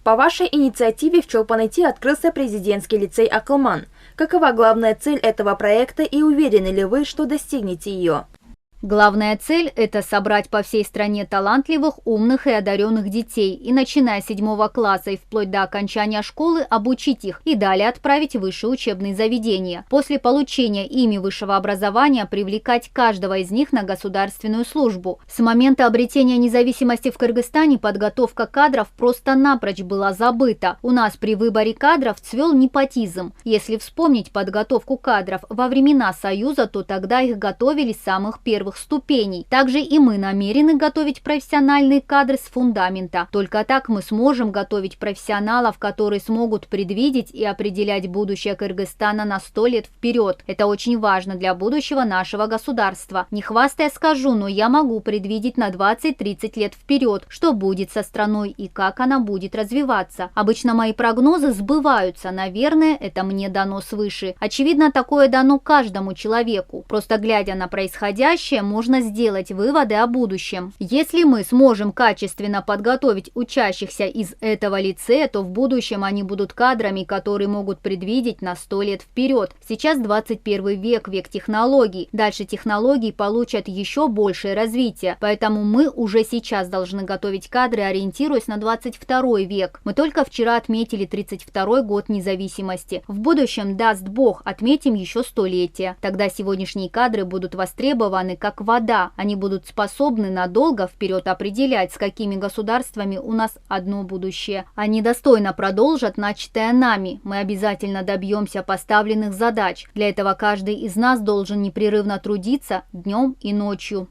По вашей инициативе в Чолпан-Ати открылся президентский лицей «Акылман». Какова главная цель этого проекта и уверены ли вы, что достигнете ее? Главная цель – это собрать по всей стране талантливых, умных и одаренных детей и, начиная с 7 класса и вплоть до окончания школы, обучить их и далее отправить в высшие учебные заведения. После получения ими высшего образования привлекать каждого из них на государственную службу. С момента обретения независимости в Кыргызстане подготовка кадров просто напрочь была забыта. У нас при выборе кадров цвел непотизм. Если вспомнить подготовку кадров во времена Союза, то тогда их готовили с самых первых ступеней. Также и мы намерены готовить профессиональные кадры с фундамента. Только так мы сможем готовить профессионалов, которые смогут предвидеть и определять будущее Кыргызстана на 100 лет вперед. Это очень важно для будущего нашего государства. Не хвастая скажу, но я могу предвидеть на 20-30 лет вперед, что будет со страной и как она будет развиваться. Обычно мои прогнозы сбываются. Наверное, это мне дано свыше. Очевидно, такое дано каждому человеку. Просто глядя на происходящее, можно сделать выводы о будущем. Если мы сможем качественно подготовить учащихся из этого лицея, то в будущем они будут кадрами, которые могут предвидеть на 100 лет вперед. Сейчас 21 век, век технологий. Дальше технологии получат еще большее развитие. Поэтому мы уже сейчас должны готовить кадры, ориентируясь на 22 век. Мы только вчера отметили 32 год независимости. В будущем, даст Бог, отметим еще столетие. Тогда сегодняшние кадры будут востребованы как вода. Они будут способны надолго вперед определять, с какими государствами у нас одно будущее. Они достойно продолжат начатое нами. Мы обязательно добьемся поставленных задач. Для этого каждый из нас должен непрерывно трудиться днем и ночью.